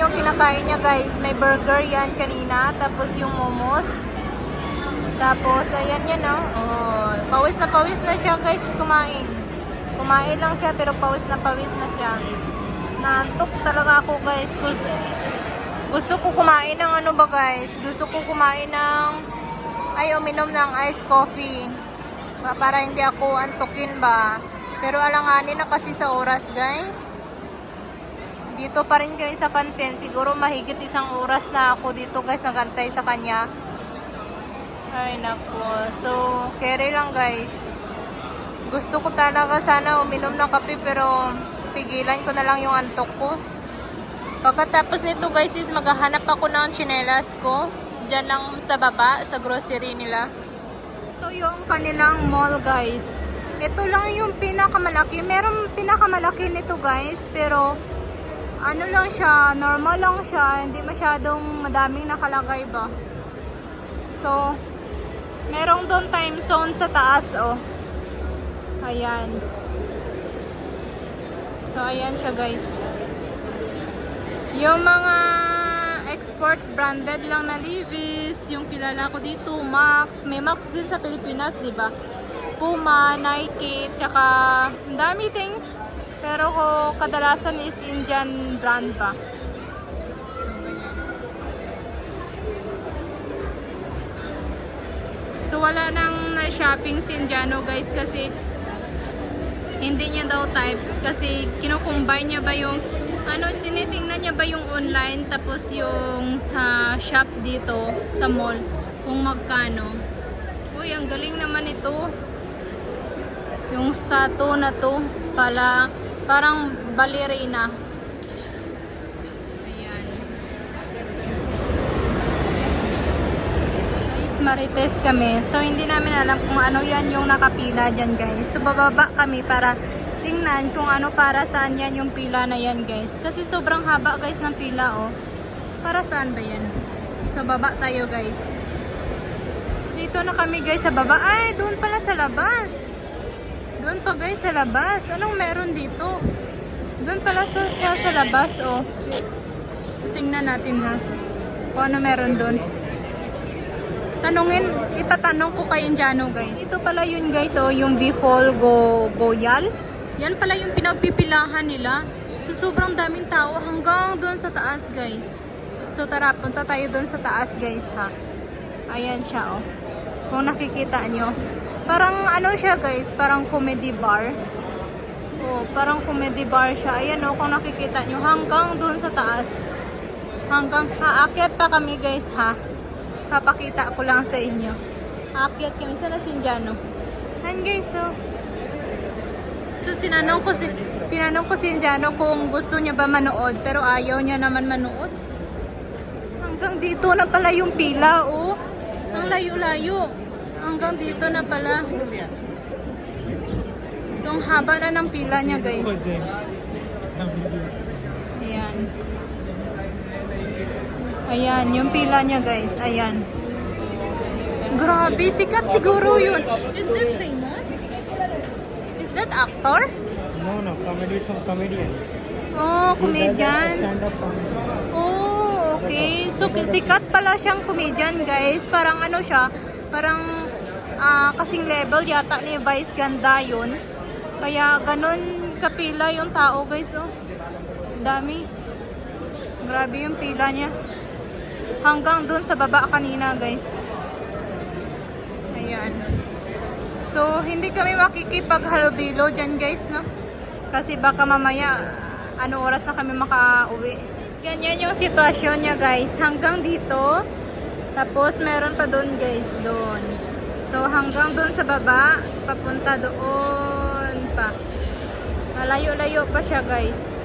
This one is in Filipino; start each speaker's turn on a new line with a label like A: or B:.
A: yung kinakain niya guys. May burger yan kanina. Tapos yung momos. Tapos ayan yan oh. Pawis na siya guys kumain. Kumain lang siya pero pawis na siya. Naantok talaga ako guys. Gusto ko kumain ng ano ba guys? Gusto ko kumain ng uminom ng iced coffee. Para hindi ako antukin ba. Pero alanganin na kasi sa oras guys. Dito pa rin guys sa kantin. Siguro mahigit 1 oras na ako dito guys nagantay sa kanya. Ay nako. So, carry lang guys. Gusto ko talaga sana uminom ng kape pero pigilan ko na lang yung antok ko. Pagkatapos nito guys is maghahanap ako ng tsinelas ko. Diyan lang sa baba, sa grocery nila. Ito yung kanilang mall guys. Ito lang yung pinakamalaki. Meron pinakamalaki nito guys. Pero ano lang siya, normal lang siya. Hindi masyadong madaming nakalagay ba. So, merong doon time zone sa taas oh. Ayan. So, ayan siya guys. Yung mga export branded lang na Levi's, yung kilala ko dito, Max. May Max din sa Pilipinas, di ba? Puma, Nike, tsaka ang dami thing. Pero ko kadalasan is Indian brand pa. So wala nang na-shopping si Indiano guys kasi hindi niya daw type kasi kinukumbine niya ba yung tinitingnan niya ba yung online tapos yung sa shop dito sa mall kung magkano. Uy, ang galing naman ito. Yung statue na to pala parang ballerina. Ayan. Guys, marites kami. So hindi namin alam kung ano yan yung nakapila dyan guys. So bababa kami para tingnan kung ano para saan yan yung pila na yan guys. Kasi sobrang haba guys ng pila oh. Para saan ba yan? Sa baba tayo guys. Dito na kami guys sa baba. Ay, doon pala sa labas. Doon pa guys sa labas. Anong meron dito? Doon pala sa labas oh. So, tingnan natin ha. Kung ano meron doon. Ipatanong ko kay Indiano guys. Ito pala yun guys oh. Yung Bifol Goyal. Yan pala yung pinagpipilahan nila. So, sobrang daming tao hanggang doon sa taas, guys. So, tara, punta tayo doon sa taas, guys, ha. Ayan siya, oh. Kung nakikita nyo. Parang, ano siya, guys, parang comedy bar. Oh, parang comedy bar siya. Ayan, oh, kung nakikita nyo. Hanggang doon sa taas. Hanggang, aakyat pa kami, guys, ha. Papakita ko lang sa inyo. Aakyat kami. Sana si Indiano. Ayan, guys, oh. So, tinanong ko si Indiano kung gusto niya ba manood. Pero ayaw niya naman manood. Hanggang dito na pala yung pila, oh. Ang layo-layo. Hanggang dito na pala. So, ang haba na ng pila niya, guys. Ayan. Ayan, yung pila niya, guys. Ayan. Grabe, sikat siguro yun. Is that famous? That actor?
B: No, comedy song comedian.
A: Oh, comedian.
B: Stand-up comedy.
A: Oh, okay. So, sikat pala siyang comedian, guys. Parang ano siya, parang kasing level yata ni Vice Ganda yun. Kaya ganun kapila yung tao, guys, oh. Dami. Grabe yung pila niya. Hanggang dun sa baba kanina, guys. Ayan. So, hindi kami makikipaghalubilo dyan guys, no? Kasi baka mamaya, ano oras na kami makauwi. Ganyan yung sitwasyon niya guys. Hanggang dito. Tapos, meron pa doon guys, doon. So, hanggang doon sa baba, papunta doon pa. Malayo-layo pa siya guys.